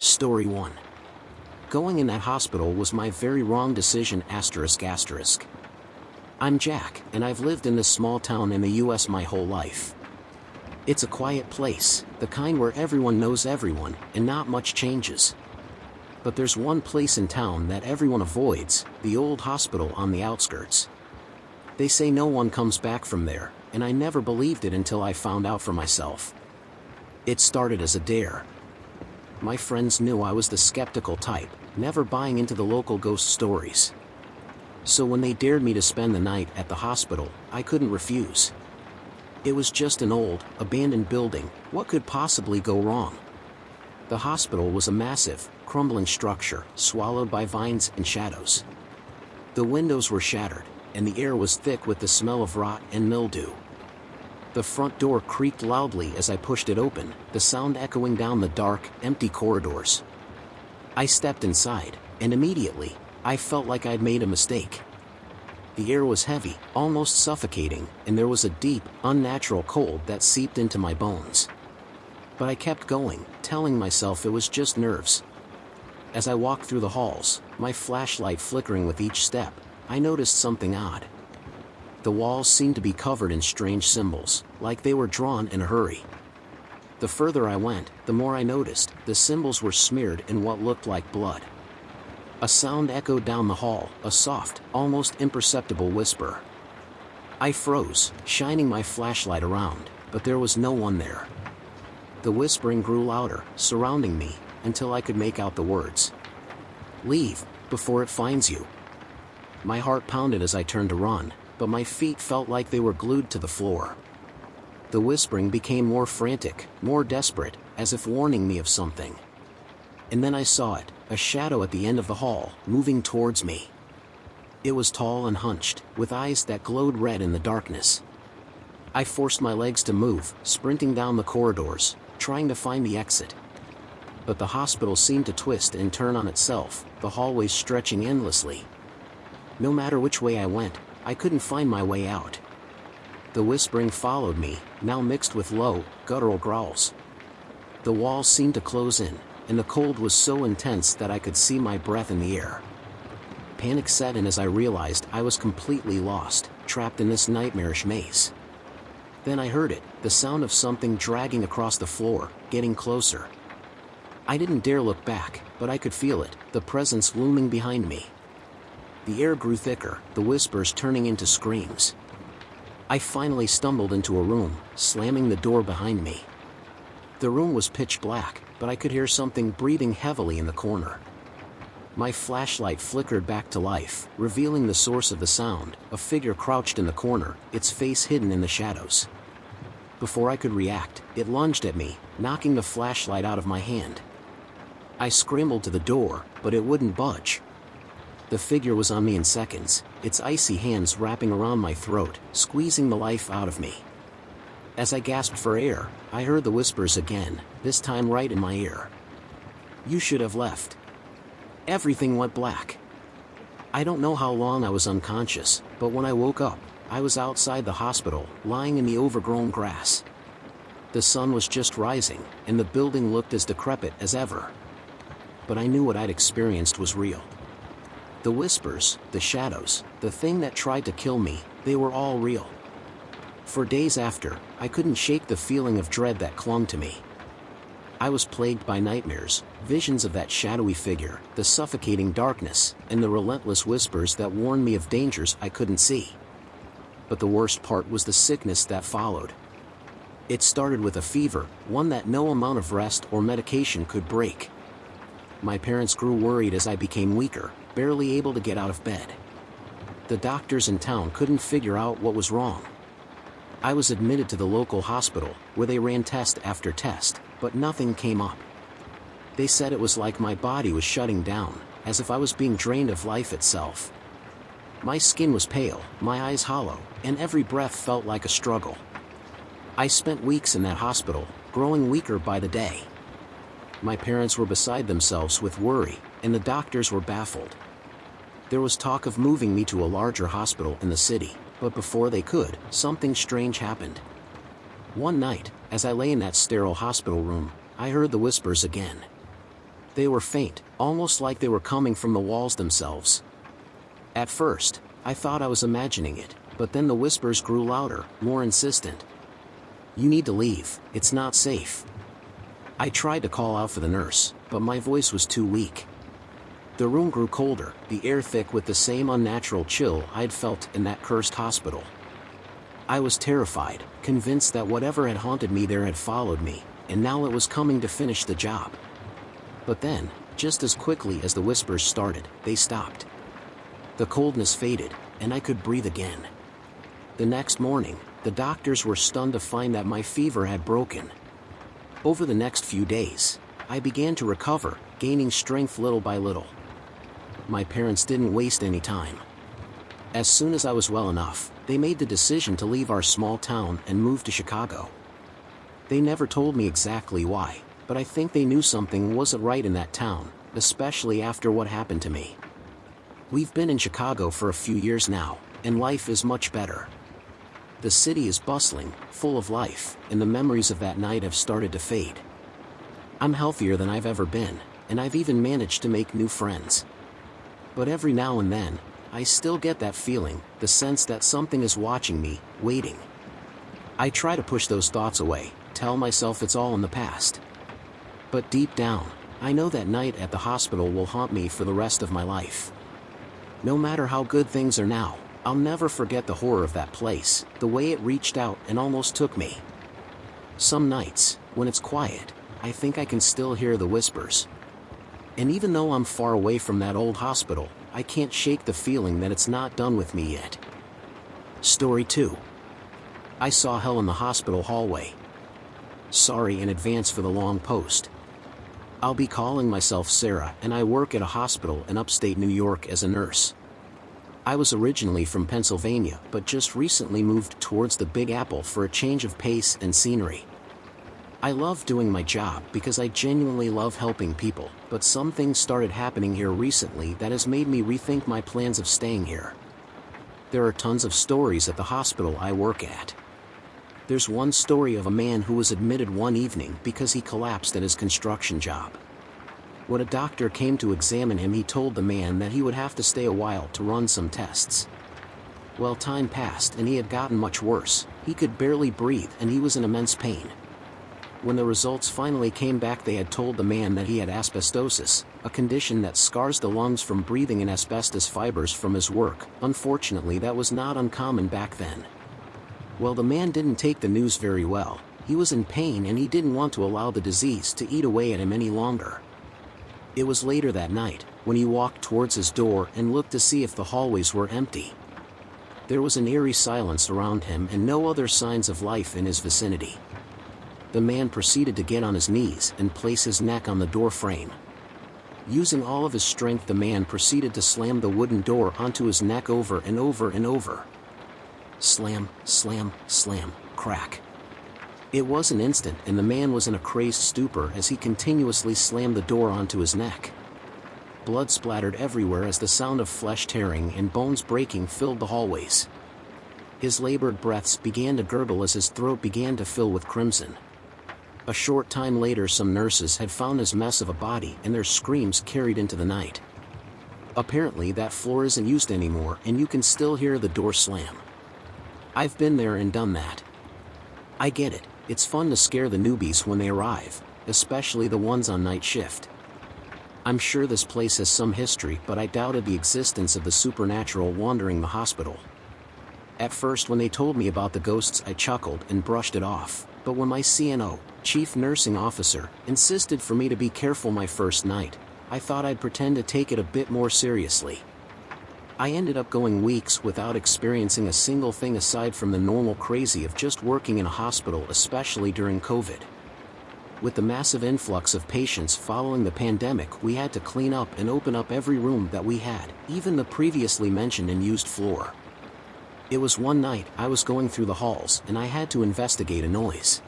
Story 1. Going in that hospital was my very wrong decision ***. I'm Jack, and I've lived in this small town in the US my whole life. It's a quiet place, the kind where everyone knows everyone, and not much changes. But there's one place in town that everyone avoids, the old hospital on the outskirts. They say no one comes back from there, and I never believed it until I found out for myself. It started as a dare. My friends knew I was the skeptical type, never buying into the local ghost stories. So when they dared me to spend the night at the hospital, I couldn't refuse. It was just an old, abandoned building. What could possibly go wrong? The hospital was a massive, crumbling structure, swallowed by vines and shadows. The windows were shattered, and the air was thick with the smell of rot and mildew. The front door creaked loudly as I pushed it open, the sound echoing down the dark, empty corridors. I stepped inside, and immediately, I felt like I'd made a mistake. The air was heavy, almost suffocating, and there was a deep, unnatural cold that seeped into my bones. But I kept going, telling myself it was just nerves. As I walked through the halls, my flashlight flickering with each step, I noticed something odd. The walls seemed to be covered in strange symbols, like they were drawn in a hurry. The further I went, the more I noticed, the symbols were smeared in what looked like blood. A sound echoed down the hall, a soft, almost imperceptible whisper. I froze, shining my flashlight around, but there was no one there. The whispering grew louder, surrounding me, until I could make out the words. "Leave, before it finds you." My heart pounded as I turned to run, but my feet felt like they were glued to the floor. The whispering became more frantic, more desperate, as if warning me of something. And then I saw it, a shadow at the end of the hall, moving towards me. It was tall and hunched, with eyes that glowed red in the darkness. I forced my legs to move, sprinting down the corridors, trying to find the exit. But the hospital seemed to twist and turn on itself, the hallways stretching endlessly. No matter which way I went, I couldn't find my way out. The whispering followed me, now mixed with low, guttural growls. The walls seemed to close in, and the cold was so intense that I could see my breath in the air. Panic set in as I realized I was completely lost, trapped in this nightmarish maze. Then I heard it, the sound of something dragging across the floor, getting closer. I didn't dare look back, but I could feel it, the presence looming behind me. The air grew thicker, the whispers turning into screams. I finally stumbled into a room, slamming the door behind me. The room was pitch black, but I could hear something breathing heavily in the corner. My flashlight flickered back to life, revealing the source of the sound, a figure crouched in the corner, its face hidden in the shadows. Before I could react, it lunged at me, knocking the flashlight out of my hand. I scrambled to the door, but it wouldn't budge. The figure was on me in seconds, its icy hands wrapping around my throat, squeezing the life out of me. As I gasped for air, I heard the whispers again, this time right in my ear. "You should have left." Everything went black. I don't know how long I was unconscious, but when I woke up, I was outside the hospital, lying in the overgrown grass. The sun was just rising, and the building looked as decrepit as ever. But I knew what I'd experienced was real. The whispers, the shadows, the thing that tried to kill me, they were all real. For days after, I couldn't shake the feeling of dread that clung to me. I was plagued by nightmares, visions of that shadowy figure, the suffocating darkness, and the relentless whispers that warned me of dangers I couldn't see. But the worst part was the sickness that followed. It started with a fever, one that no amount of rest or medication could break. My parents grew worried as I became weaker, barely able to get out of bed. The doctors in town couldn't figure out what was wrong. I was admitted to the local hospital, where they ran test after test, but nothing came up. They said it was like my body was shutting down, as if I was being drained of life itself. My skin was pale, my eyes hollow, and every breath felt like a struggle. I spent weeks in that hospital, growing weaker by the day. My parents were beside themselves with worry, and the doctors were baffled. There was talk of moving me to a larger hospital in the city, but before they could, something strange happened. One night, as I lay in that sterile hospital room, I heard the whispers again. They were faint, almost like they were coming from the walls themselves. At first, I thought I was imagining it, but then the whispers grew louder, more insistent. "You need to leave, it's not safe." I tried to call out for the nurse, but my voice was too weak. The room grew colder, the air thick with the same unnatural chill I'd felt in that cursed hospital. I was terrified, convinced that whatever had haunted me there had followed me, and now it was coming to finish the job. But then, just as quickly as the whispers started, they stopped. The coldness faded, and I could breathe again. The next morning, the doctors were stunned to find that my fever had broken. Over the next few days, I began to recover, gaining strength little by little. My parents didn't waste any time. As soon as I was well enough, they made the decision to leave our small town and move to Chicago. They never told me exactly why, but I think they knew something wasn't right in that town, especially after what happened to me. We've been in Chicago for a few years now, and life is much better. The city is bustling, full of life, and the memories of that night have started to fade. I'm healthier than I've ever been, and I've even managed to make new friends. But every now and then, I still get that feeling, the sense that something is watching me, waiting. I try to push those thoughts away, tell myself it's all in the past. But deep down, I know that night at the hospital will haunt me for the rest of my life. No matter how good things are now, I'll never forget the horror of that place, the way it reached out and almost took me. Some nights, when it's quiet, I think I can still hear the whispers. And even though I'm far away from that old hospital, I can't shake the feeling that it's not done with me yet. Story 2. I saw hell in the hospital hallway. Sorry in advance for the long post. I'll be calling myself Sarah, and I work at a hospital in upstate New York as a nurse. I was originally from Pennsylvania, but just recently moved towards the Big Apple for a change of pace and scenery. I love doing my job because I genuinely love helping people, but some things started happening here recently that has made me rethink my plans of staying here. There are tons of stories at the hospital I work at. There's one story of a man who was admitted one evening because he collapsed at his construction job. When a doctor came to examine him, he told the man that he would have to stay a while to run some tests. Well, time passed and he had gotten much worse. He could barely breathe and he was in immense pain. When the results finally came back, they had told the man that he had asbestosis, a condition that scars the lungs from breathing in asbestos fibers from his work. Unfortunately, that was not uncommon back then. Well, the man didn't take the news very well. He was in pain and he didn't want to allow the disease to eat away at him any longer. It was later that night, when he walked towards his door and looked to see if the hallways were empty. There was an eerie silence around him and no other signs of life in his vicinity. The man proceeded to get on his knees and place his neck on the door frame. Using all of his strength, the man proceeded to slam the wooden door onto his neck over and over and over. Slam, slam, slam, crack. It was an instant and the man was in a crazed stupor as he continuously slammed the door onto his neck. Blood splattered everywhere as the sound of flesh tearing and bones breaking filled the hallways. His labored breaths began to gurgle as his throat began to fill with crimson. A short time later, some nurses had found his mess of a body and their screams carried into the night. Apparently that floor isn't used anymore and you can still hear the door slam. I've been there and done that. I get it, it's fun to scare the newbies when they arrive, especially the ones on night shift. I'm sure this place has some history, but I doubted the existence of the supernatural wandering the hospital. At first, when they told me about the ghosts, I chuckled and brushed it off, but when my CNO, Chief Nursing Officer, insisted for me to be careful my first night, I thought I'd pretend to take it a bit more seriously. I ended up going weeks without experiencing a single thing aside from the normal crazy of just working in a hospital, especially during COVID. With the massive influx of patients following the pandemic, we had to clean up and open up every room that we had, even the previously mentioned and used floor. It was one night I was going through the halls and I had to investigate a noise.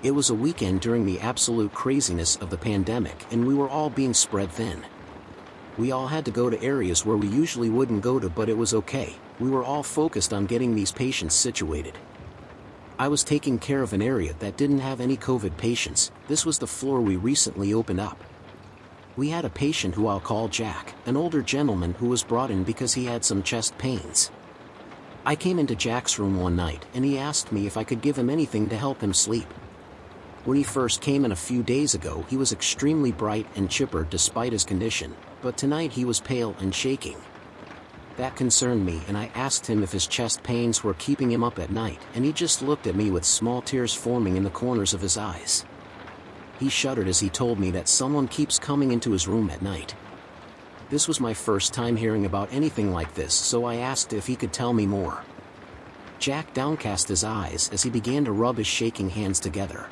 It was a weekend during the absolute craziness of the pandemic and we were all being spread thin. We all had to go to areas where we usually wouldn't go to, but it was okay. We were all focused on getting these patients situated. I was taking care of an area that didn't have any COVID patients. This was the floor we recently opened up. We had a patient who I'll call Jack, an older gentleman who was brought in because he had some chest pains. I came into Jack's room one night and he asked me if I could give him anything to help him sleep. When he first came in a few days ago, he was extremely bright and chipper despite his condition, but tonight he was pale and shaking. That concerned me, and I asked him if his chest pains were keeping him up at night, and he just looked at me with small tears forming in the corners of his eyes. He shuddered as he told me that someone keeps coming into his room at night. This was my first time hearing about anything like this, so I asked if he could tell me more. Jack downcast his eyes as he began to rub his shaking hands together.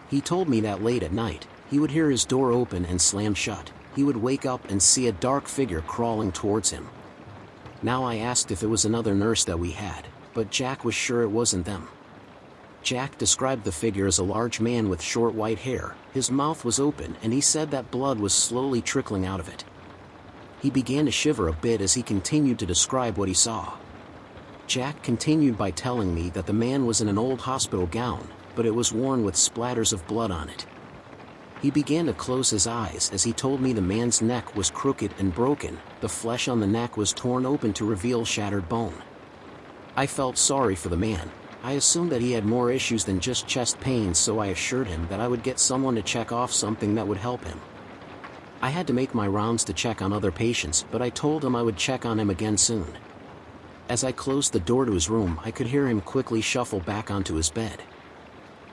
He told me that late at night, he would hear his door open and slam shut. He would wake up and see a dark figure crawling towards him. Now I asked if it was another nurse that we had, but Jack was sure it wasn't them. Jack described the figure as a large man with short white hair. His mouth was open and he said that blood was slowly trickling out of it. He began to shiver a bit as he continued to describe what he saw. Jack continued by telling me that the man was in an old hospital gown, but it was worn with splatters of blood on it. He began to close his eyes as he told me the man's neck was crooked and broken, the flesh on the neck was torn open to reveal shattered bone. I felt sorry for the man. I assumed that he had more issues than just chest pains, so I assured him that I would get someone to check off something that would help him. I had to make my rounds to check on other patients, but I told him I would check on him again soon. As I closed the door to his room, I could hear him quickly shuffle back onto his bed.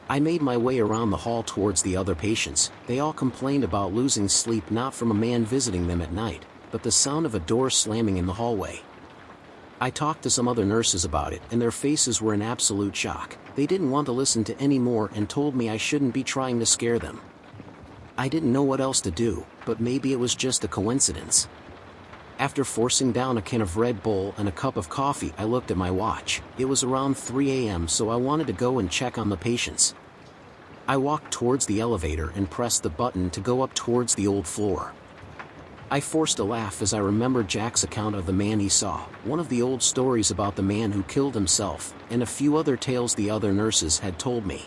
I made my way around the hall towards the other patients. They all complained about losing sleep, not from a man visiting them at night, but the sound of a door slamming in the hallway. I talked to some other nurses about it, and their faces were in absolute shock. They didn't want to listen to any more and told me I shouldn't be trying to scare them. I didn't know what else to do, but maybe it was just a coincidence. After forcing down a can of Red Bull and a cup of coffee, I looked at my watch. It was around 3 a.m., so I wanted to go and check on the patients. I walked towards the elevator and pressed the button to go up towards the old floor. I forced a laugh as I remembered Jack's account of the man he saw, one of the old stories about the man who killed himself, and a few other tales the other nurses had told me.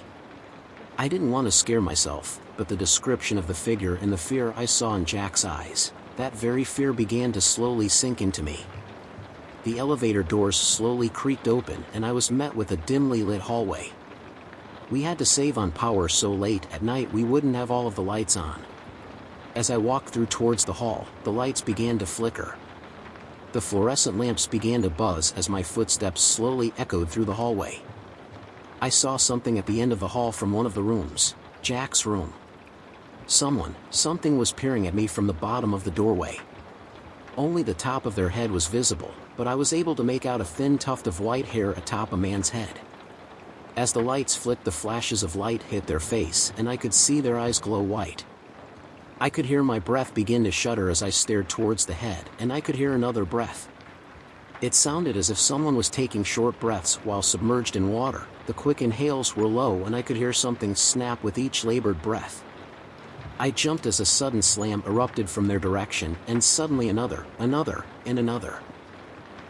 I didn't want to scare myself, but the description of the figure and the fear I saw in Jack's eyes, that very fear began to slowly sink into me. The elevator doors slowly creaked open and I was met with a dimly lit hallway. We had to save on power, so late at night we wouldn't have all of the lights on. As I walked through towards the hall, the lights began to flicker. The fluorescent lamps began to buzz as my footsteps slowly echoed through the hallway. I saw something at the end of the hall from one of the rooms, Jack's room. Something was peering at me from the bottom of the doorway. Only the top of their head was visible, but I was able to make out a thin tuft of white hair atop a man's head. As the lights flicked, the flashes of light hit their face and I could see their eyes glow white. I could hear my breath begin to shudder as I stared towards the head, and I could hear another breath. It sounded as if someone was taking short breaths while submerged in water. The quick inhales were low and I could hear something snap with each labored breath. I jumped as a sudden slam erupted from their direction, and suddenly another, and another.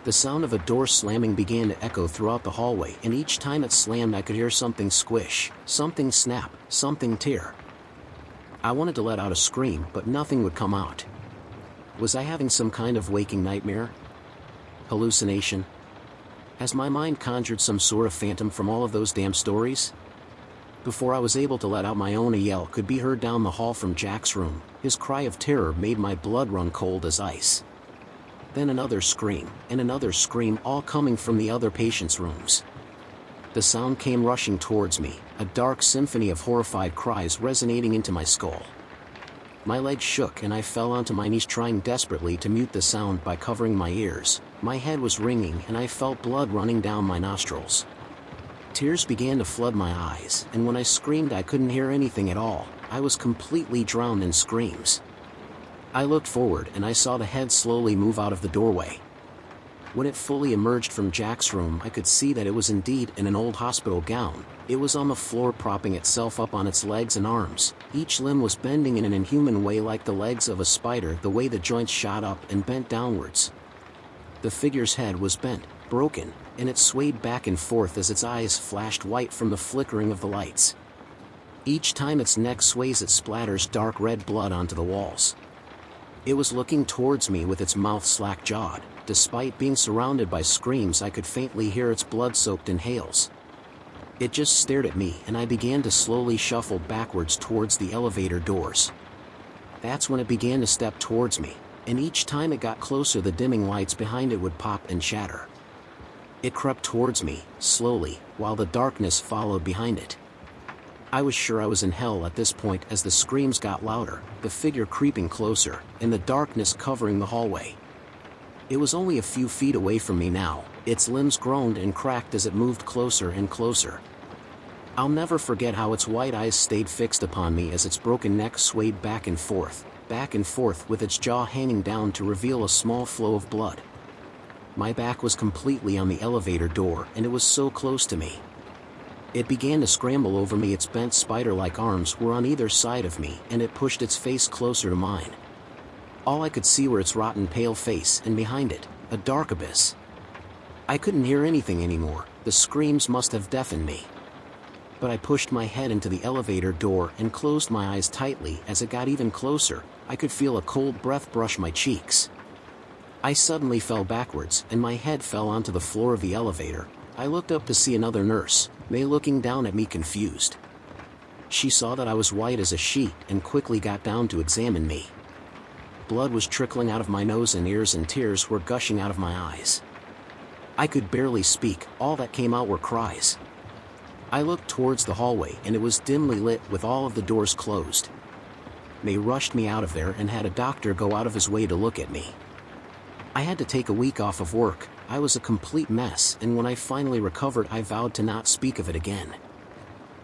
The sound of a door slamming began to echo throughout the hallway, and each time it slammed I could hear something squish, something snap, something tear. I wanted to let out a scream, but nothing would come out. Was I having some kind of waking nightmare? Hallucination? Has my mind conjured some sort of phantom from all of those damn stories? Before I was able to let out my own, a yell could be heard down the hall from Jack's room. His cry of terror made my blood run cold as ice. Then another scream, and another scream, all coming from the other patients' rooms. The sound came rushing towards me, a dark symphony of horrified cries resonating into my skull. My legs shook and I fell onto my knees, trying desperately to mute the sound by covering my ears. My head was ringing and I felt blood running down my nostrils. Tears began to flood my eyes, and when I screamed I couldn't hear anything at all. I was completely drowned in screams. I looked forward and I saw the head slowly move out of the doorway. When it fully emerged from Jack's room, I could see that it was indeed in an old hospital gown. It was on the floor, propping itself up on its legs and arms. Each limb was bending in an inhuman way, like the legs of a spider, the way the joints shot up and bent downwards. The figure's head was bent, broken, and it swayed back and forth as its eyes flashed white from the flickering of the lights. Each time its neck sways, it splatters dark red blood onto the walls. It was looking towards me with its mouth slack-jawed. Despite being surrounded by screams, I could faintly hear its blood-soaked inhales. It just stared at me, and I began to slowly shuffle backwards towards the elevator doors. That's when it began to step towards me, and each time it got closer the dimming lights behind it would pop and shatter. It crept towards me, slowly, while the darkness followed behind it. I was sure I was in hell at this point as the screams got louder, the figure creeping closer, and the darkness covering the hallway. It was only a few feet away from me now. Its limbs groaned and cracked as it moved closer and closer. I'll never forget how its white eyes stayed fixed upon me as its broken neck swayed back and forth with its jaw hanging down to reveal a small flow of blood. My back was completely on the elevator door, and it was so close to me. It began to scramble over me. Its bent spider-like arms were on either side of me, and it pushed its face closer to mine. All I could see were its rotten pale face, and behind it, a dark abyss. I couldn't hear anything anymore. The screams must have deafened me. But I pushed my head into the elevator door and closed my eyes tightly. As it got even closer, I could feel a cold breath brush my cheeks. I suddenly fell backwards, and my head fell onto the floor of the elevator. I looked up to see another nurse, May, looking down at me confused. She saw that I was white as a sheet and quickly got down to examine me. Blood was trickling out of my nose and ears, and tears were gushing out of my eyes. I could barely speak. All that came out were cries. I looked towards the hallway, and it was dimly lit with all of the doors closed. May rushed me out of there and had a doctor go out of his way to look at me. I had to take a week off of work. I was a complete mess, and when I finally recovered, I vowed to not speak of it again.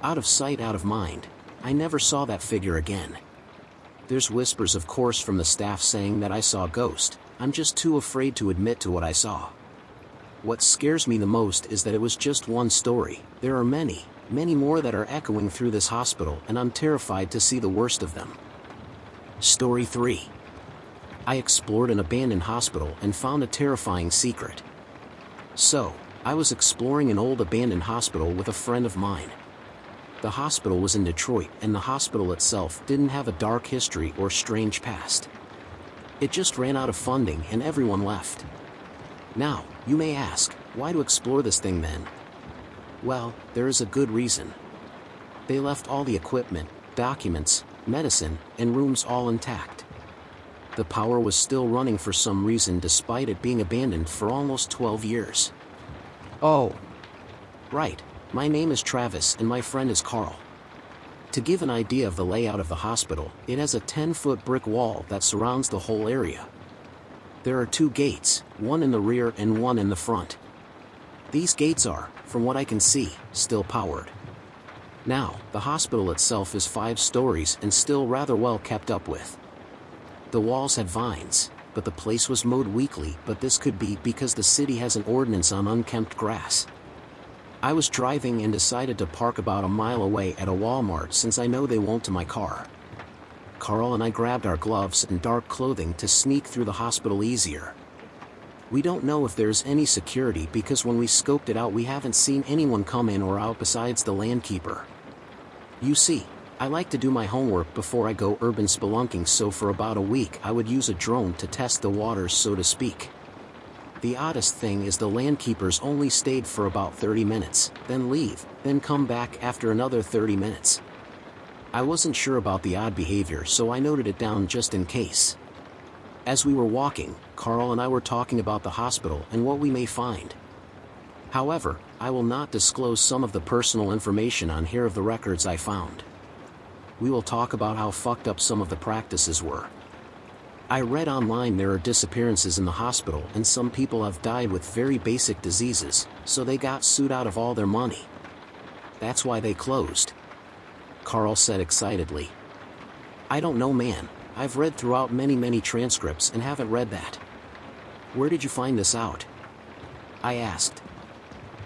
Out of sight, out of mind. I never saw that figure again. There's whispers, of course, from the staff saying that I saw a ghost. I'm just too afraid to admit to what I saw. What scares me the most is that it was just one story. There are many, many more that are echoing through this hospital, and I'm terrified to see the worst of them. Story 3. I explored an abandoned hospital and found a terrifying secret. So, I was exploring an old abandoned hospital with a friend of mine. The hospital was in Detroit, and the hospital itself didn't have a dark history or strange past. It just ran out of funding and everyone left. Now, you may ask, why to explore this thing then? Well, there is a good reason. They left all the equipment, documents, medicine, and rooms all intact. The power was still running for some reason despite it being abandoned for almost 12 years. Oh, right, my name is Travis and my friend is Carl. To give an idea of the layout of the hospital, it has a 10-foot brick wall that surrounds the whole area. There are 2 gates, one in the rear and one in the front. These gates are, from what I can see, still powered. Now, the hospital itself is 5 stories and still rather well kept up with. The walls had vines, but the place was mowed weekly, but this could be because the city has an ordinance on unkempt grass. I was driving and decided to park about a mile away at a Walmart since I know they won't to my car. Carl and I grabbed our gloves and dark clothing to sneak through the hospital easier. We don't know if there's any security because when we scoped it out we haven't seen anyone come in or out besides the landkeeper. You see, I like to do my homework before I go urban spelunking, so for about a week I would use a drone to test the waters, so to speak. The oddest thing is the landkeepers only stayed for about 30 minutes, then leave, then come back after another 30 minutes. I wasn't sure about the odd behavior, so I noted it down just in case. As we were walking, Carl and I were talking about the hospital and what we may find. However, I will not disclose some of the personal information on here of the records I found. We will talk about how fucked up some of the practices were. I read online there are disappearances in the hospital and some people have died with very basic diseases, so they got sued out of all their money. That's why they closed. Carl said excitedly. I don't know, man. I've read throughout many transcripts and haven't read that. Where did you find this out? I asked.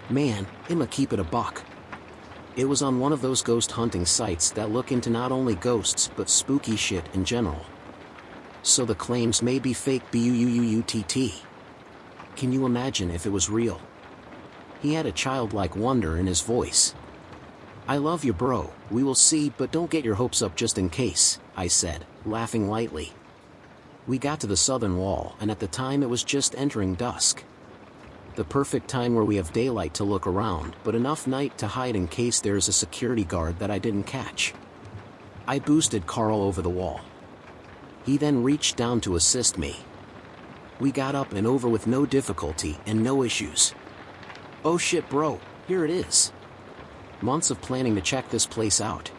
Man, I'ma keep it a buck. It was on one of those ghost hunting sites that look into not only ghosts but spooky shit in general. So the claims may be fake, buuuutt. Can you imagine if it was real? He had a childlike wonder in his voice. I love you, bro. We will see, but don't get your hopes up just in case, I said, laughing lightly. We got to the southern wall, and at the time it was just entering dusk. The perfect time where we have daylight to look around, but enough night to hide in case there is a security guard that I didn't catch. I boosted Carl over the wall. He then reached down to assist me. We got up and over with no difficulty and no issues. Oh shit bro, here it is. Months of planning to check this place out.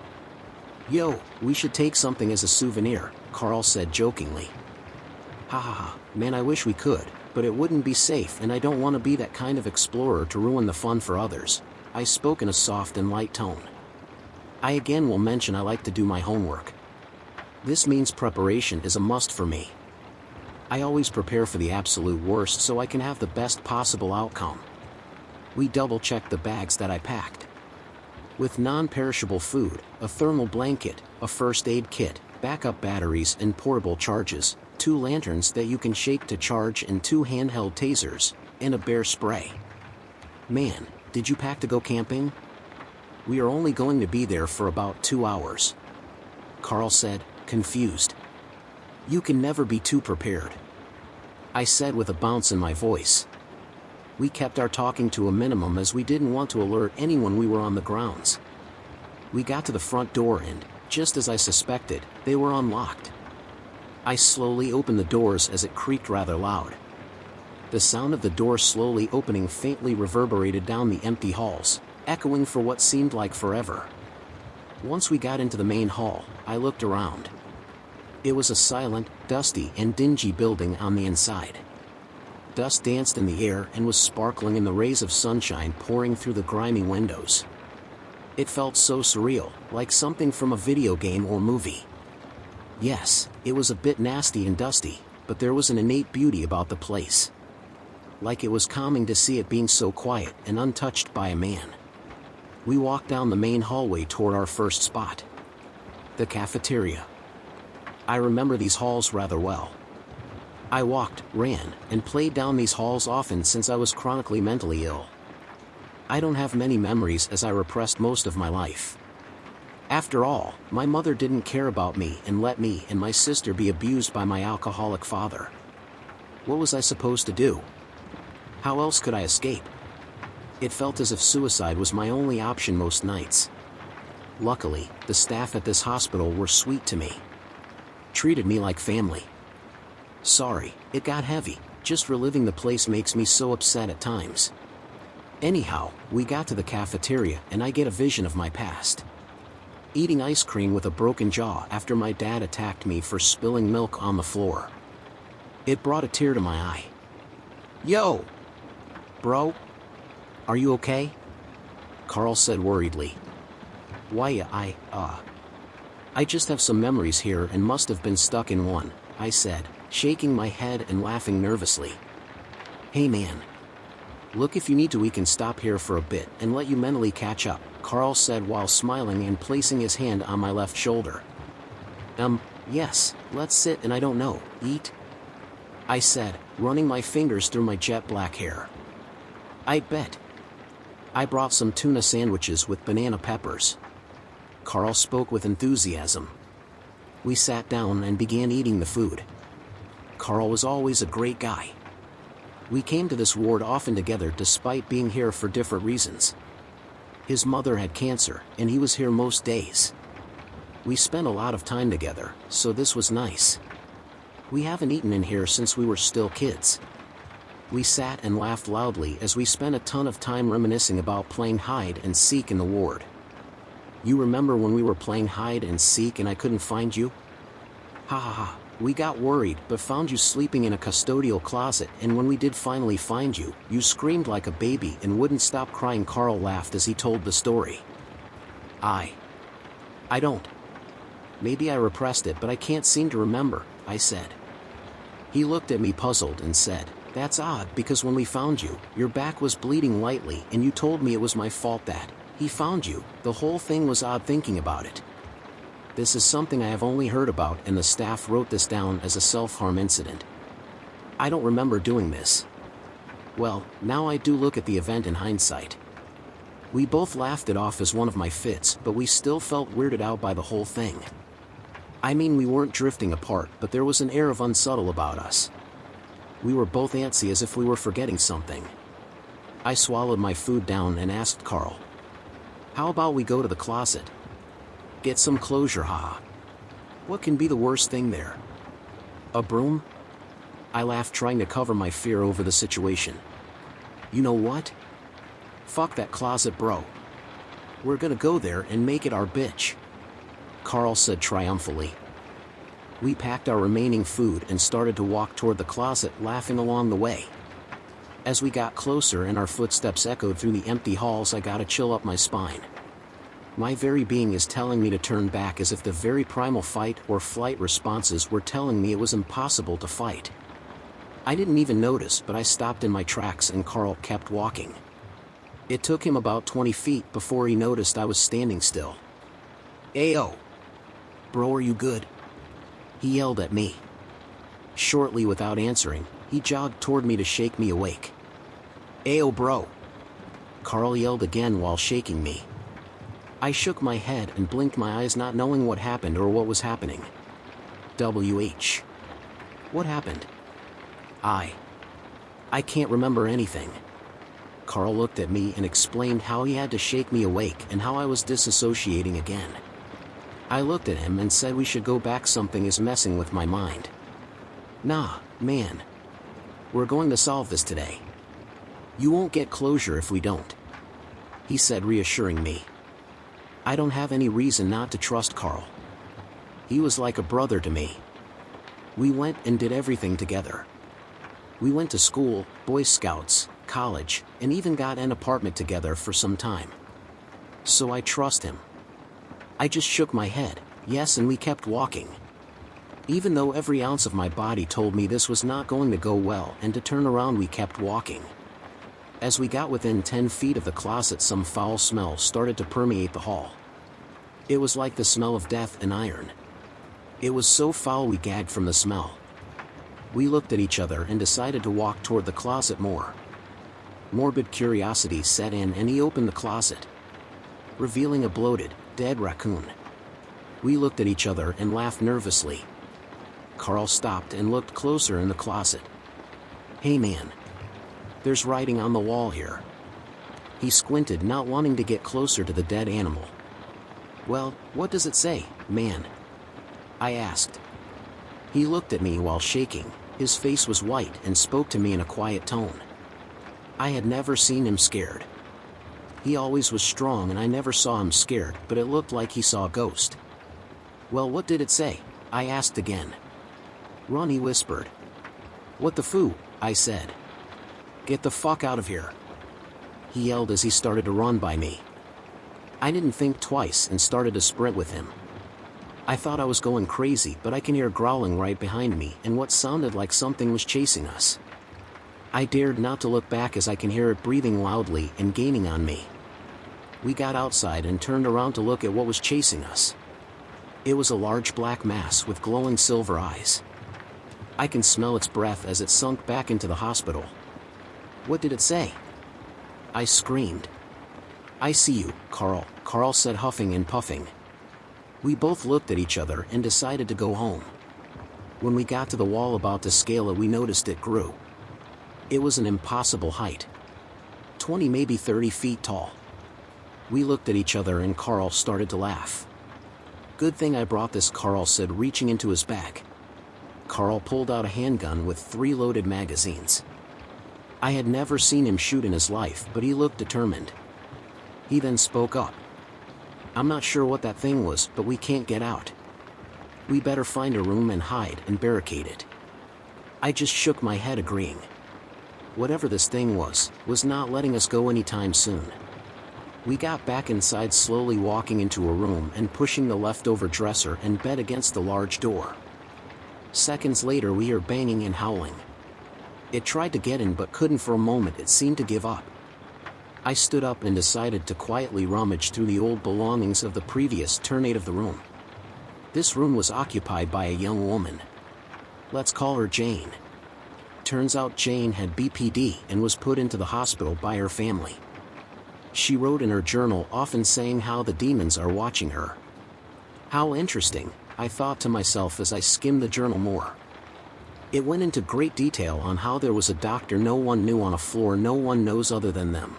Yo, we should take something as a souvenir, Carl said jokingly. Ha ha ha, man, I wish we could, but it wouldn't be safe and I don't want to be that kind of explorer to ruin the fun for others. I spoke in a soft and light tone. I again will mention I like to do my homework. This means preparation is a must for me. I always prepare for the absolute worst so I can have the best possible outcome. We double-checked the bags that I packed. With non-perishable food, a thermal blanket, a first aid kit, backup batteries and portable charges, 2 lanterns that you can shake to charge and 2 handheld tasers, and a bear spray. Man, did you pack to go camping? We are only going to be there for about 2 hours. Carl said, confused. You can never be too prepared. I said with a bounce in my voice. We kept our talking to a minimum as we didn't want to alert anyone we were on the grounds. We got to the front door and, just as I suspected, they were unlocked. I slowly opened the doors as it creaked rather loud. The sound of the door slowly opening faintly reverberated down the empty halls, echoing for what seemed like forever. Once we got into the main hall, I looked around. It was a silent, dusty and dingy building on the inside. Dust danced in the air and was sparkling in the rays of sunshine pouring through the grimy windows. It felt so surreal, like something from a video game or movie. Yes, it was a bit nasty and dusty, but there was an innate beauty about the place. Like it was calming to see it being so quiet and untouched by a man. We walked down the main hallway toward our first spot. The cafeteria. I remember these halls rather well. I walked, ran, and played down these halls often since I was chronically mentally ill. I don't have many memories as I repressed most of my life. After all, my mother didn't care about me and let me and my sister be abused by my alcoholic father. What was I supposed to do? How else could I escape? It felt as if suicide was my only option most nights. Luckily, the staff at this hospital were sweet to me. Treated me like family. Sorry, it got heavy, just reliving the place makes me so upset at times. Anyhow, we got to the cafeteria and I get a vision of my past. Eating ice cream with a broken jaw after my dad attacked me for spilling milk on the floor. It brought a tear to my eye. Yo! Bro? Are you okay? Carl said worriedly. Why, I just have some memories here and must have been stuck in one, I said, shaking my head and laughing nervously. Hey man. Look, if you need to we can stop here for a bit and let you mentally catch up, Carl said while smiling and placing his hand on my left shoulder. Yes, let's sit and I don't know, eat? I said, running my fingers through my jet black hair. I bet. I brought some tuna sandwiches with banana peppers. Carl spoke with enthusiasm. We sat down and began eating the food. Carl was always a great guy. We came to this ward often together despite being here for different reasons. His mother had cancer, and he was here most days. We spent a lot of time together, so this was nice. We haven't eaten in here since we were still kids. We sat and laughed loudly as we spent a ton of time reminiscing about playing hide and seek in the ward. You remember when we were playing hide and seek and I couldn't find you? Ha ha ha, we got worried but found you sleeping in a custodial closet, and when we did finally find you, you screamed like a baby and wouldn't stop crying. Carl laughed as he told the story. I don't. Maybe I repressed it but I can't seem to remember, I said. He looked at me puzzled and said, that's odd because when we found you, your back was bleeding lightly and you told me it was my fault that he found you. The whole thing was odd thinking about it. This is something I have only heard about and the staff wrote this down as a self-harm incident. I don't remember doing this. Well, now I do look at the event in hindsight. We both laughed it off as one of my fits, but we still felt weirded out by the whole thing. I mean, we weren't drifting apart, but there was an air of unsubtle about us. We were both antsy as if we were forgetting something. I swallowed my food down and asked Carl, "How about we go to the closet? Get some closure, haha. What can be the worst thing there? A broom?" I laughed, trying to cover my fear over the situation. "You know what? Fuck that closet, bro. We're gonna go there and make it our bitch," Carl said triumphantly. We packed our remaining food and started to walk toward the closet, laughing along the way. As we got closer and our footsteps echoed through the empty halls, I got a chill up my spine. My very being is telling me to turn back, as if the very primal fight or flight responses were telling me it was impossible to fight. I didn't even notice, but I stopped in my tracks and Carl kept walking. It took him about 20 feet before he noticed I was standing still. "Ayo! Bro, are you good?" he yelled at me. Shortly, without answering, he jogged toward me to shake me awake. "Ayo, bro!" Carl yelled again while shaking me. I shook my head and blinked my eyes, not knowing what happened or what was happening. WH. What happened? I can't remember anything. Carl looked at me and explained how he had to shake me awake and how I was disassociating again. I looked at him and said we should go back, something is messing with my mind. "Nah, man. We're going to solve this today. You won't get closure if we don't," he said, reassuring me. I don't have any reason not to trust Carl. He was like a brother to me. We went and did everything together. We went to school, Boy Scouts, college, and even got an apartment together for some time. So I trust him. I just shook my head, yes, and we kept walking. Even though every ounce of my body told me this was not going to go well and to turn around, we kept walking. As we got within 10 feet of the closet, some foul smell started to permeate the hall. It was like the smell of death and iron. It was so foul we gagged from the smell. We looked at each other and decided to walk toward the closet more. Morbid curiosity set in and he opened the closet, revealing a bloated, dead raccoon. We looked at each other and laughed nervously. Carl stopped and looked closer in the closet. "Hey man, there's writing on the wall here." He squinted, not wanting to get closer to the dead animal. "Well, what does it say, man?" I asked. He looked at me while shaking. His face was white and spoke to me in a quiet tone. I had never seen him scared. He always was strong and I never saw him scared, but it looked like he saw a ghost. "Well, what did it say?" I asked again. "Run," he whispered. "What the foo?" I said. "Get the fuck out of here," he yelled as he started to run by me. I didn't think twice and started to sprint with him. I thought I was going crazy, but I can hear growling right behind me and what sounded like something was chasing us. I dared not to look back as I can hear it breathing loudly and gaining on me. We got outside and turned around to look at what was chasing us. It was a large black mass with glowing silver eyes. I can smell its breath as it sunk back into the hospital. "What did it say?" I screamed. "I see you, Carl said, huffing and puffing. We both looked at each other and decided to go home. When we got to the wall about to scale it, we noticed it grew. It was an impossible height. 20, maybe 30 feet tall. We looked at each other and Carl started to laugh. "Good thing I brought this," Carl said, reaching into his bag. Carl pulled out a handgun with 3 loaded magazines. I had never seen him shoot in his life, but he looked determined. He then spoke up. "I'm not sure what that thing was, but we can't get out. We better find a room and hide and barricade it." I just shook my head, agreeing. Whatever this thing was not letting us go anytime soon. We got back inside, slowly walking into a room and pushing the leftover dresser and bed against the large door. Seconds later, we heard banging and howling. It tried to get in but couldn't. For a moment it seemed to give up. I stood up and decided to quietly rummage through the old belongings of the previous tenant of the room. This room was occupied by a young woman. Let's call her Jane. Turns out Jane had BPD and was put into the hospital by her family. She wrote in her journal, often saying how the demons are watching her. "How interesting," I thought to myself as I skimmed the journal more. It went into great detail on how there was a doctor no one knew on a floor no one knows other than them.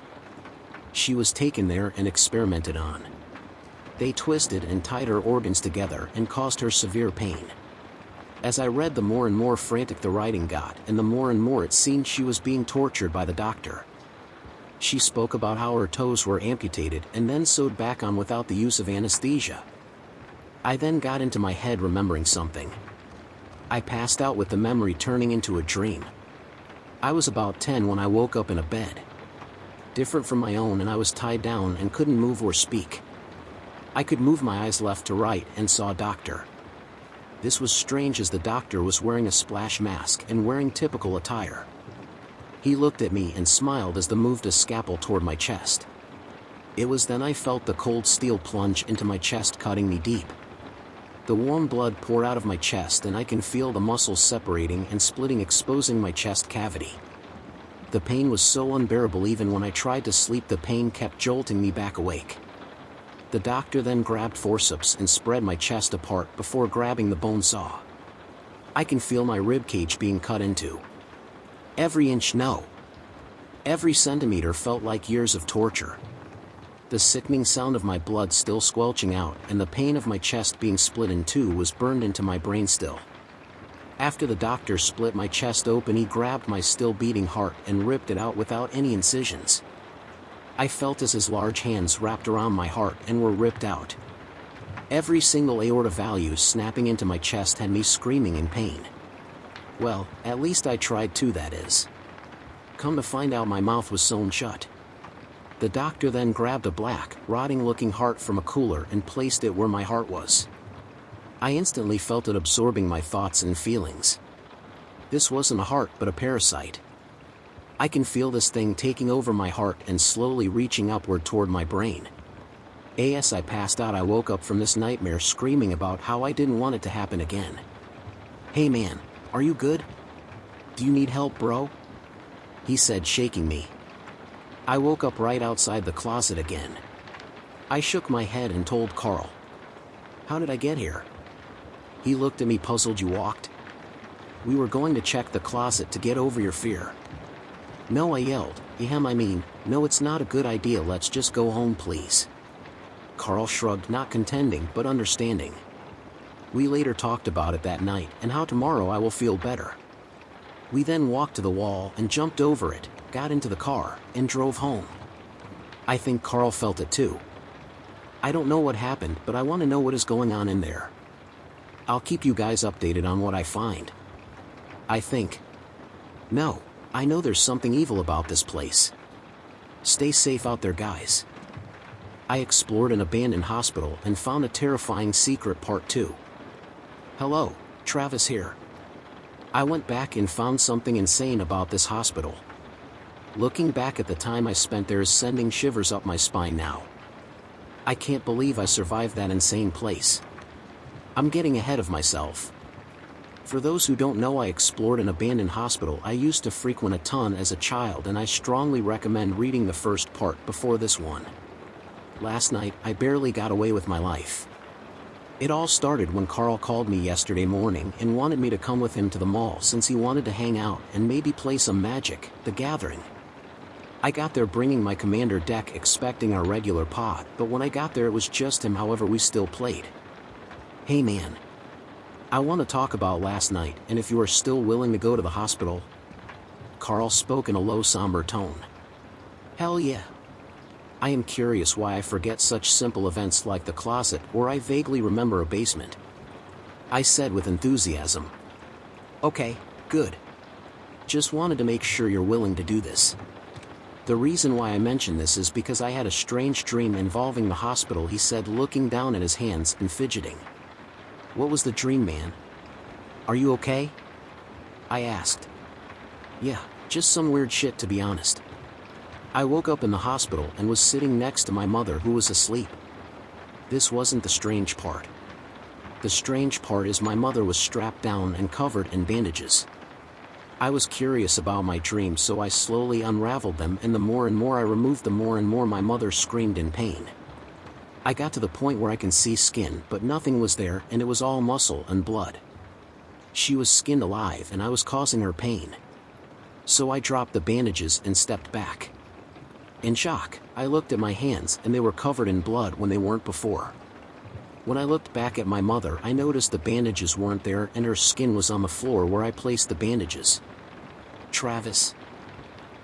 She was taken there and experimented on. They twisted and tied her organs together and caused her severe pain. As I read, the more and more frantic the writing got, and the more it seemed she was being tortured by the doctor. She spoke about how her toes were amputated and then sewed back on without the use of anesthesia. I then got into my head remembering something. I passed out with the memory turning into a dream. I was about 10 when I woke up in a bed. Different from my own, and I was tied down and couldn't move or speak. I could move my eyes left to right and saw a doctor. This was strange as the doctor was wearing a splash mask and wearing typical attire. He looked at me and smiled as they moved a scalpel toward my chest. It was then I felt the cold steel plunge into my chest, cutting me deep. The warm blood poured out of my chest and I can feel the muscles separating and splitting, exposing my chest cavity. The pain was so unbearable even when I tried to sleep, the pain kept jolting me back awake. The doctor then grabbed forceps and spread my chest apart before grabbing the bone saw. I can feel my rib cage being cut into. Every inch, no. Every centimeter felt like years of torture. The sickening sound of my blood still squelching out and the pain of my chest being split in two was burned into my brain still. After the doctor split my chest open, he grabbed my still beating heart and ripped it out without any incisions. I felt as his large hands wrapped around my heart and were ripped out. Every single aorta value snapping into my chest had me screaming in pain. Well, at least I tried to, that is. Come to find out, my mouth was sewn shut. The doctor then grabbed a black, rotting-looking heart from a cooler and placed it where my heart was. I instantly felt it absorbing my thoughts and feelings. This wasn't a heart but a parasite. I can feel this thing taking over my heart and slowly reaching upward toward my brain. As I passed out, I woke up from this nightmare screaming about how I didn't want it to happen again. "Hey man, are you good? Do you need help, bro?" he said, shaking me. I woke up right outside the closet again. I shook my head and told Carl. "How did I get here?" He looked at me puzzled. "You walked?" "We were going to check the closet to get over your fear." "No," I yelled. No, it's not a good idea. Let's just go home, please." Carl shrugged, not contending but understanding. We later talked about it that night and how tomorrow I will feel better. We then walked to the wall and jumped over it, got into the car, and drove home. I think Carl felt it too. I don't know what happened, but I want to know what is going on in there. I'll keep you guys updated on what I find. I think. No, I know there's something evil about this place. Stay safe out there, guys. I explored an abandoned hospital and found a terrifying secret, part 2. Hello, Travis here. I went back and found something insane about this hospital. Looking back at the time I spent there is sending shivers up my spine now. I can't believe I survived that insane place. I'm getting ahead of myself. For those who don't know, I explored an abandoned hospital I used to frequent a ton as a child, and I strongly recommend reading the first part before this one. Last night, I barely got away with my life. It all started when Carl called me yesterday morning and wanted me to come with him to the mall since he wanted to hang out and maybe play some Magic: The Gathering. I got there bringing my commander deck expecting our regular pod, but when I got there it was just him. However, we still played. Hey man. I want to talk about last night and if you are still willing to go to the hospital. Carl spoke in a low, somber tone. Hell yeah. I am curious why I forget such simple events like the closet, or I vaguely remember a basement. I said with enthusiasm. Okay, good. Just wanted to make sure you're willing to do this. The reason why I mention this is because I had a strange dream involving the hospital, he said, looking down at his hands and fidgeting. What was the dream, man? Are you okay? I asked. Yeah, just some weird shit, to be honest. I woke up in the hospital and was sitting next to my mother, who was asleep. This wasn't the strange part. The strange part is my mother was strapped down and covered in bandages. I was curious about my dreams, so I slowly unraveled them, and the more and more I removed, the more and more my mother screamed in pain. I got to the point where I can see skin, but nothing was there, and it was all muscle and blood. She was skinned alive and I was causing her pain. So I dropped the bandages and stepped back. In shock, I looked at my hands and they were covered in blood when they weren't before. When I looked back at my mother, I noticed the bandages weren't there and her skin was on the floor where I placed the bandages. Travis.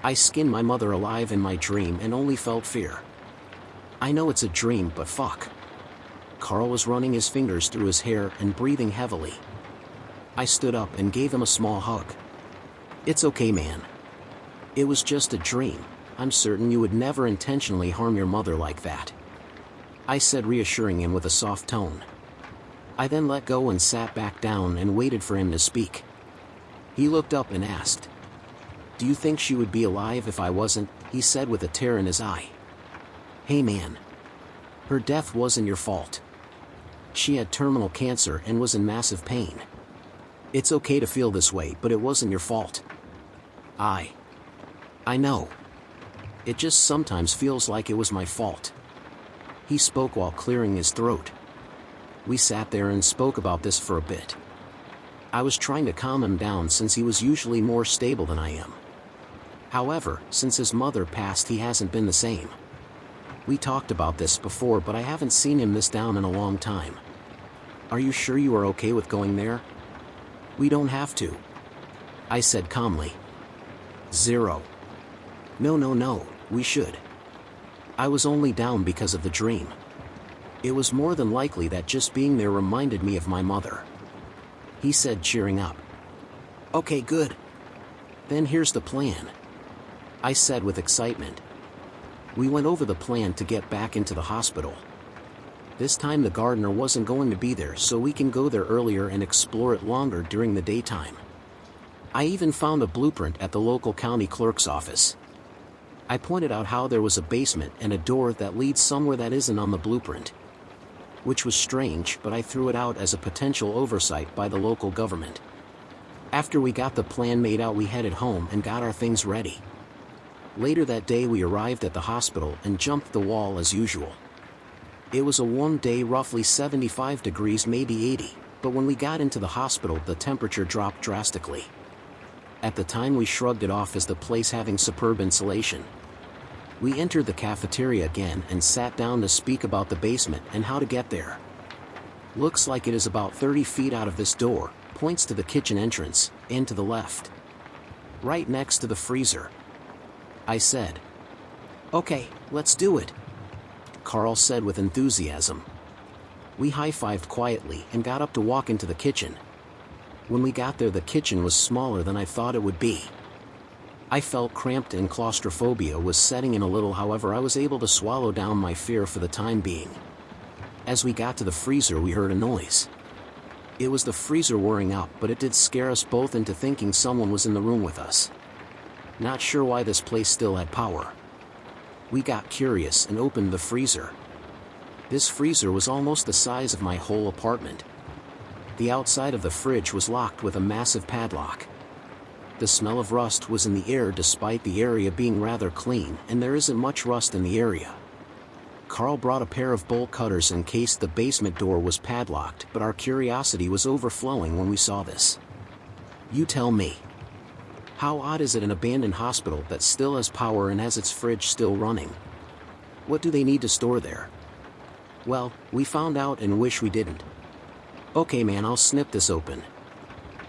I skinned my mother alive in my dream and only felt fear. I know it's a dream, but fuck. Carl was running his fingers through his hair and breathing heavily. I stood up and gave him a small hug. It's okay, man. It was just a dream. I'm certain you would never intentionally harm your mother like that, I said, reassuring him with a soft tone. I then let go and sat back down and waited for him to speak. He looked up and asked, "Do you think she would be alive if I wasn't?" he said with a tear in his eye. Hey man. Her death wasn't your fault. She had terminal cancer and was in massive pain. It's okay to feel this way, but it wasn't your fault. I know. It just sometimes feels like it was my fault. He spoke while clearing his throat. We sat there and spoke about this for a bit. I was trying to calm him down since he was usually more stable than I am. However, since his mother passed, he hasn't been the same. We talked about this before, but I haven't seen him this down in a long time. Are you sure you are okay with going there? We don't have to, I said calmly. Zero. No, we should. I was only down because of the dream. It was more than likely that just being there reminded me of my mother, he said, cheering up. Okay, good. Then here's the plan, I said with excitement. We went over the plan to get back into the hospital. This time the gardener wasn't going to be there, so we can go there earlier and explore it longer during the daytime. I even found a blueprint at the local county clerk's office. I pointed out how there was a basement and a door that leads somewhere that isn't on the blueprint. Which was strange, but I threw it out as a potential oversight by the local government. After we got the plan made out, we headed home and got our things ready. Later that day we arrived at the hospital and jumped the wall as usual. It was a warm day, roughly 75 degrees, maybe 80, but when we got into the hospital the temperature dropped drastically. At the time we shrugged it off as the place having superb insulation. We entered the cafeteria again and sat down to speak about the basement and how to get there. Looks like it is about 30 feet out of this door, points to the kitchen entrance, and to the left. Right next to the freezer, I said. Okay, let's do it, Carl said with enthusiasm. We high-fived quietly and got up to walk into the kitchen. When we got there, the kitchen was smaller than I thought it would be. I felt cramped and claustrophobia was setting in a little, however I was able to swallow down my fear for the time being. As we got to the freezer we heard a noise. It was the freezer whirring up, but it did scare us both into thinking someone was in the room with us. Not sure why this place still had power. We got curious and opened the freezer. This freezer was almost the size of my whole apartment. The outside of the fridge was locked with a massive padlock. The smell of rust was in the air despite the area being rather clean, and there isn't much rust in the area. Carl brought a pair of bolt cutters in case the basement door was padlocked, but our curiosity was overflowing when we saw this. You tell me. How odd is it, an abandoned hospital that still has power and has its fridge still running? What do they need to store there? Well, we found out and wish we didn't. Okay man, I'll snip this open.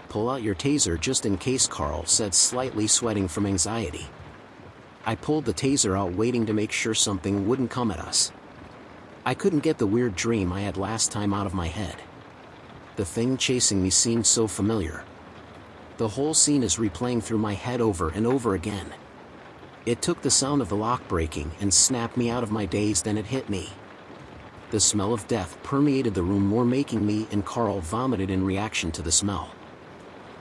Pull out your taser just in case, Carl said, slightly sweating from anxiety. I pulled the taser out, waiting to make sure something wouldn't come at us. I couldn't get the weird dream I had last time out of my head. The thing chasing me seemed so familiar. The whole scene is replaying through my head over and over again. It took the sound of the lock breaking and snapped me out of my daze, then it hit me. The smell of death permeated the room more, making me and Carl vomited in reaction to the smell.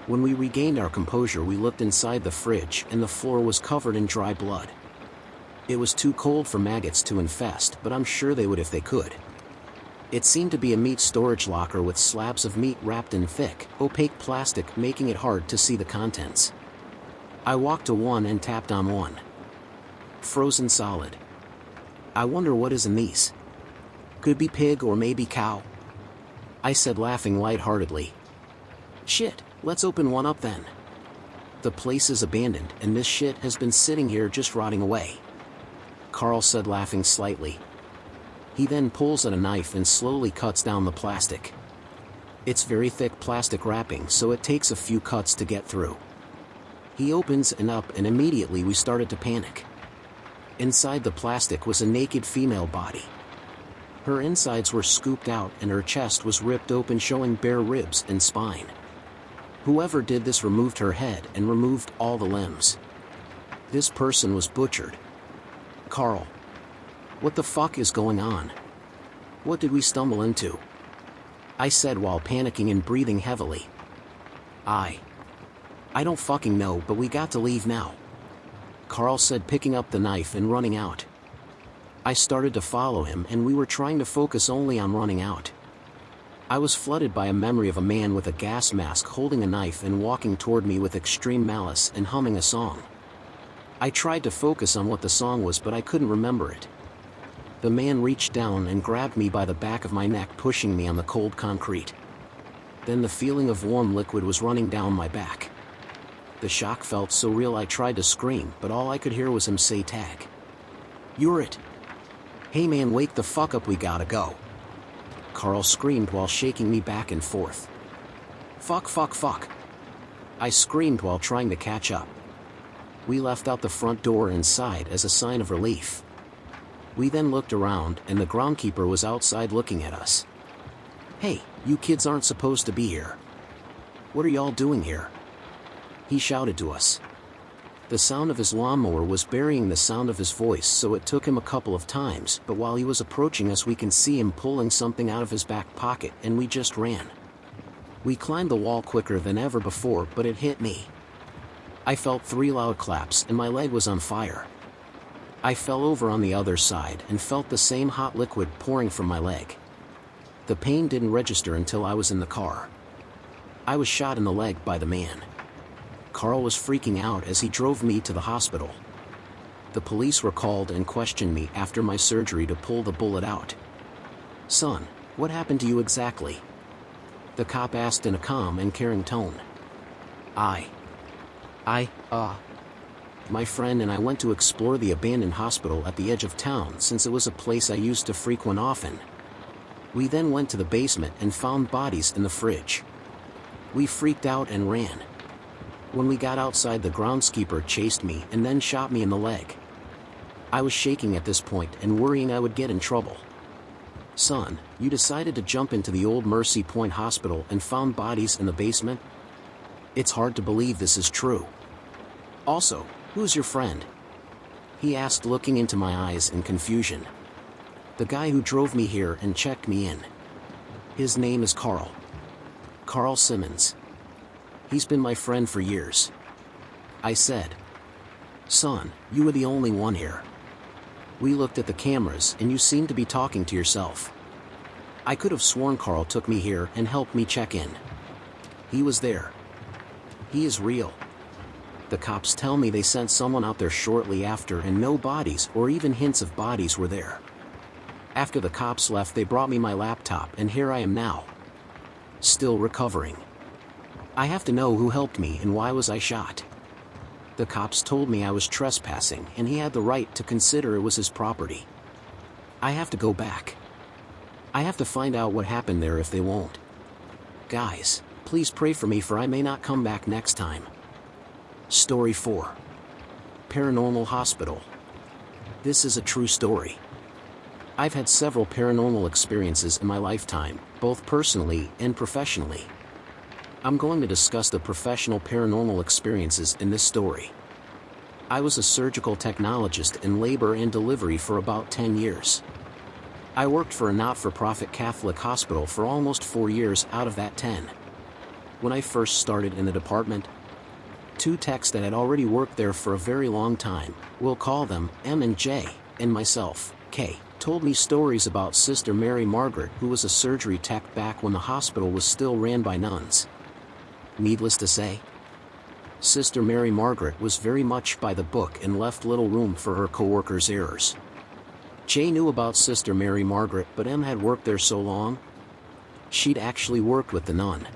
When we regained our composure, we looked inside the fridge and the floor was covered in dry blood. It was too cold for maggots to infest, but I'm sure they would if they could. It seemed to be a meat storage locker with slabs of meat wrapped in thick, opaque plastic, making it hard to see the contents. I walked to one and tapped on one. Frozen solid. I wonder what is in these. Could be pig or maybe cow. I said, laughing lightheartedly. Shit, let's open one up then. The place is abandoned and this shit has been sitting here just rotting away. Carl said, laughing slightly. He then pulls at a knife and slowly cuts down the plastic. It's very thick plastic wrapping, so it takes a few cuts to get through. He opens it up and immediately we started to panic. Inside the plastic was a naked female body. Her insides were scooped out and her chest was ripped open, showing bare ribs and spine. Whoever did this removed her head and removed all the limbs. This person was butchered. Carl. What the fuck is going on? What did we stumble into? I said while panicking and breathing heavily. I don't fucking know, but we got to leave now. Carl said, picking up the knife and running out. I started to follow him and we were trying to focus only on running out. I was flooded by a memory of a man with a gas mask holding a knife and walking toward me with extreme malice and humming a song. I tried to focus on what the song was, but I couldn't remember it. The man reached down and grabbed me by the back of my neck, pushing me on the cold concrete. Then the feeling of warm liquid was running down my back. The shock felt so real I tried to scream, but all I could hear was him say, "Tag. You're it. Hey man, wake the fuck up, we gotta go." Carl screamed while shaking me back and forth. Fuck, fuck, fuck. I screamed while trying to catch up. We left out the front door and sighed as a sign of relief. We then looked around and the groundkeeper was outside looking at us. "Hey, you kids aren't supposed to be here. What are y'all doing here?" he shouted to us. The sound of his lawnmower was burying the sound of his voice, so it took him a couple of times, but while he was approaching us we can see him pulling something out of his back pocket and we just ran. We climbed the wall quicker than ever before, but it hit me. I felt 3 loud claps and my leg was on fire. I fell over on the other side and felt the same hot liquid pouring from my leg. The pain didn't register until I was in the car. I was shot in the leg by the man. Carl was freaking out as he drove me to the hospital. The police were called and questioned me after my surgery to pull the bullet out. "Son, what happened to you exactly?" the cop asked in a calm and caring tone. My friend and I went to explore the abandoned hospital at the edge of town since it was a place I used to frequent often. We then went to the basement and found bodies in the fridge. We freaked out and ran. When we got outside, the groundskeeper chased me and then shot me in the leg. I was shaking at this point and worrying I would get in trouble. "Son, you decided to jump into the old Mercy Point Hospital and found bodies in the basement? It's hard to believe this is true. Also, who's your friend?" he asked, looking into my eyes in confusion. "The guy who drove me here and checked me in. His name is Carl. Carl Simmons. He's been my friend for years," I said. "Son, you were the only one here. We looked at the cameras and you seemed to be talking to yourself. I could have sworn Carl took me here and helped me check in. He was there. He is real. The cops tell me they sent someone out there shortly after and no bodies or even hints of bodies were there. After the cops left, they brought me my laptop and here I am now. Still recovering. I have to know who helped me and why was I shot. The cops told me I was trespassing and he had the right to consider it was his property. I have to go back. I have to find out what happened there if they won't. Guys, please pray for me, for I may not come back next time." Story 4. Paranormal Hospital. This is a true story. I've had several paranormal experiences in my lifetime, both personally and professionally. I'm going to discuss the professional paranormal experiences in this story. I was a surgical technologist in labor and delivery for about 10 years. I worked for a not-for-profit Catholic hospital for almost 4 years out of that 10. When I first started in the department, 2 techs that had already worked there for a very long time, we'll call them M and J, and myself, K, told me stories about Sister Mary Margaret, who was a surgery tech back when the hospital was still ran by nuns. Needless to say, Sister Mary Margaret was very much by the book and left little room for her co-workers' errors. Jay knew about Sister Mary Margaret, but M had worked there so long. She'd actually worked with the nun.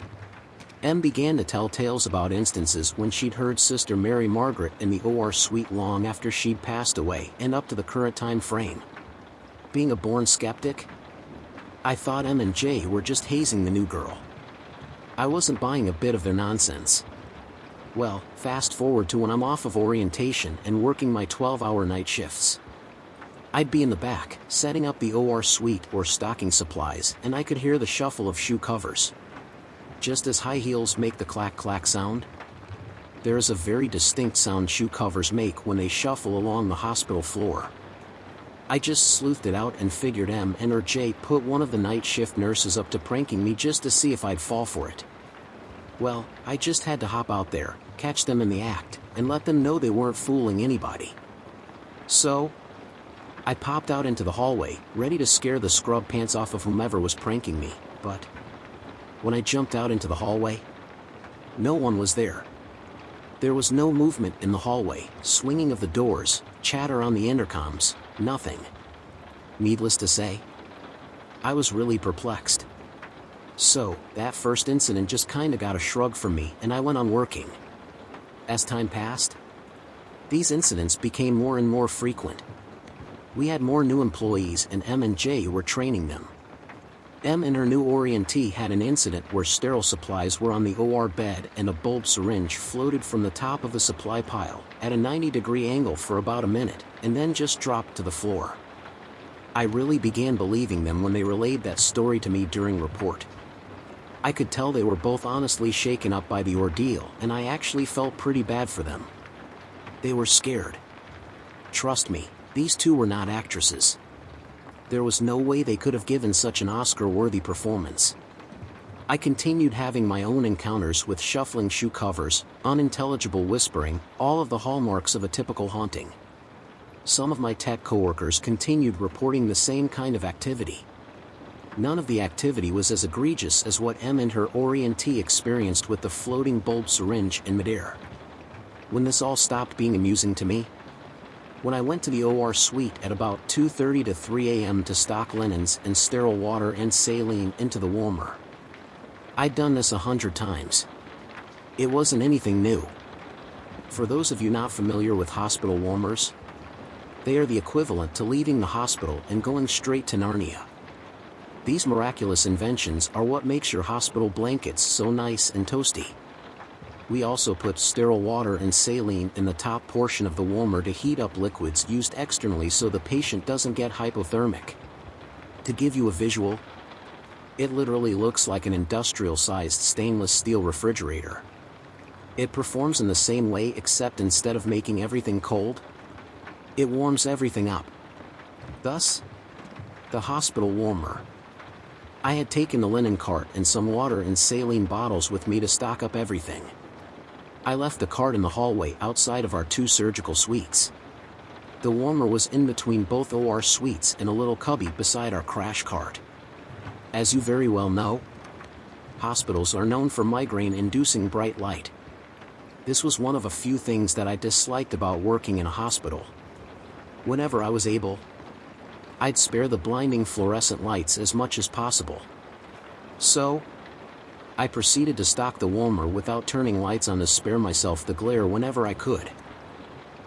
M began to tell tales about instances when she'd heard Sister Mary Margaret in the OR suite long after she'd passed away and up to the current time frame. Being a born skeptic, I thought M and Jay were just hazing the new girl. I wasn't buying a bit of their nonsense. Well, fast forward to when I'm off of orientation and working my 12-hour night shifts. I'd be in the back, setting up the OR suite or stocking supplies, and I could hear the shuffle of shoe covers. Just as high heels make the clack-clack sound, there is a very distinct sound shoe covers make when they shuffle along the hospital floor. I just sleuthed it out and figured M and or Jay put one of the night shift nurses up to pranking me just to see if I'd fall for it. Well, I just had to hop out there, catch them in the act, and let them know they weren't fooling anybody. So, I popped out into the hallway, ready to scare the scrub pants off of whomever was pranking me, but when I jumped out into the hallway, no one was there. There was no movement in the hallway, swinging of the doors, chatter on the intercoms, nothing. Needless to say, I was really perplexed. So, that first incident just kinda got a shrug from me and I went on working. As time passed, these incidents became more and more frequent. We had more new employees and M and Jay were training them. M and her new orientee had an incident where sterile supplies were on the OR bed and a bulb syringe floated from the top of the supply pile at a 90-degree angle for about a minute and then just dropped to the floor. I really began believing them when they relayed that story to me during report. I could tell they were both honestly shaken up by the ordeal, and I actually felt pretty bad for them. They were scared. Trust me, these two were not actresses. There was no way they could have given such an Oscar-worthy performance. I continued having my own encounters with shuffling shoe covers, unintelligible whispering, all of the hallmarks of a typical haunting. Some of my tech coworkers continued reporting the same kind of activity. None of the activity was as egregious as what M and her orientee experienced with the floating bulb syringe in midair. When this all stopped being amusing to me? When I went to the OR suite at about 2:30 to 3 a.m. to stock linens and sterile water and saline into the warmer. I'd done this 100 times. It wasn't anything new. For those of you not familiar with hospital warmers, they are the equivalent to leaving the hospital and going straight to Narnia. These miraculous inventions are what makes your hospital blankets so nice and toasty. We also put sterile water and saline in the top portion of the warmer to heat up liquids used externally so the patient doesn't get hypothermic. To give you a visual, it literally looks like an industrial-sized stainless steel refrigerator. It performs in the same way except instead of making everything cold, it warms everything up. Thus, the hospital warmer. I had taken the linen cart and some water and saline bottles with me to stock up everything. I left the cart in the hallway outside of our 2 surgical suites. The warmer was in between both OR suites and a little cubby beside our crash cart. As you very well know, hospitals are known for migraine-inducing bright light. This was one of a few things that I disliked about working in a hospital. Whenever I was able, I'd spare the blinding fluorescent lights as much as possible. So, I proceeded to stock the warmer without turning lights on to spare myself the glare whenever I could.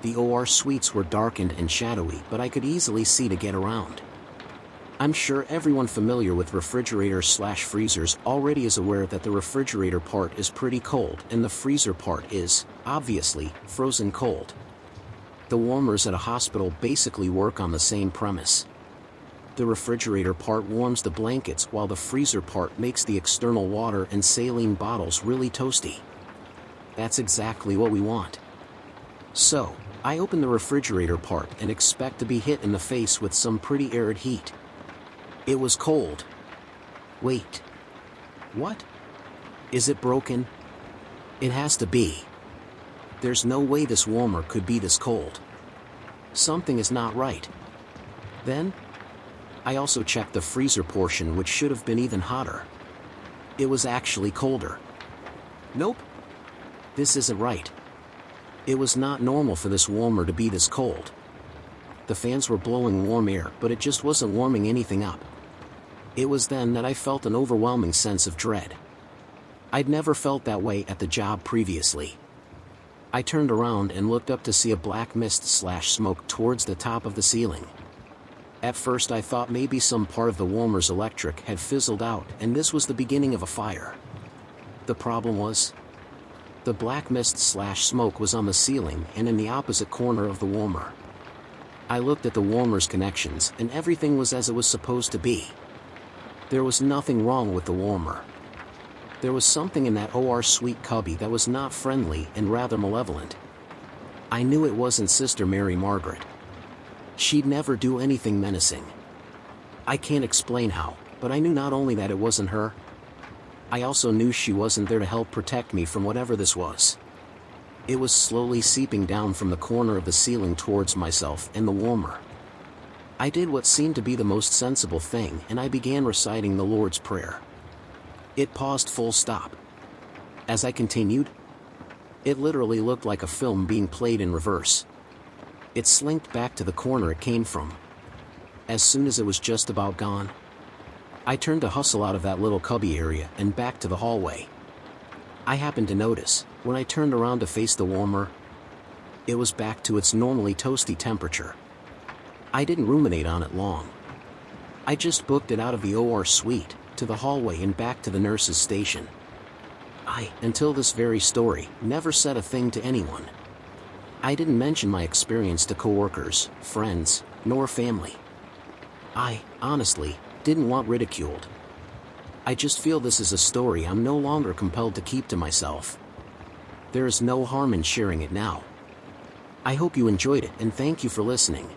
The OR suites were darkened and shadowy, but I could easily see to get around. I'm sure everyone familiar with refrigerators/freezers already is aware that the refrigerator part is pretty cold and the freezer part is, obviously, frozen cold. The warmers at a hospital basically work on the same premise. The refrigerator part warms the blankets while the freezer part makes the external water and saline bottles really toasty. That's exactly what we want. So, I open the refrigerator part and expect to be hit in the face with some pretty arid heat. It was cold. Wait. What? Is it broken? It has to be. There's no way this warmer could be this cold. Something is not right. Then, I also checked the freezer portion, which should have been even hotter. It was actually colder. Nope. This isn't right. It was not normal for this warmer to be this cold. The fans were blowing warm air, but it just wasn't warming anything up. It was then that I felt an overwhelming sense of dread. I'd never felt that way at the job previously. I turned around and looked up to see a black mist/smoke towards the top of the ceiling. At first I thought maybe some part of the warmer's electric had fizzled out and this was the beginning of a fire. The problem was, the black mist/smoke was on the ceiling and in the opposite corner of the warmer. I looked at the warmer's connections and everything was as it was supposed to be. There was nothing wrong with the warmer. There was something in that sweet cubby that was not friendly and rather malevolent. I knew it wasn't Sister Mary Margaret. She'd never do anything menacing. I can't explain how, but I knew not only that it wasn't her, I also knew she wasn't there to help protect me from whatever this was. It was slowly seeping down from the corner of the ceiling towards myself and the warmer. I did what seemed to be the most sensible thing and I began reciting the Lord's Prayer. It paused full stop. As I continued, it literally looked like a film being played in reverse. It slinked back to the corner it came from. As soon as it was just about gone, I turned to hustle out of that little cubby area and back to the hallway. I happened to notice, when I turned around to face the warmer, it was back to its normally toasty temperature. I didn't ruminate on it long. I just booked it out of the OR suite, to the hallway and back to the nurse's station. I, until this very story, never said a thing to anyone. I didn't mention my experience to coworkers, friends, nor family. I, honestly, didn't want ridiculed. I just feel this is a story I'm no longer compelled to keep to myself. There is no harm in sharing it now. I hope you enjoyed it and thank you for listening.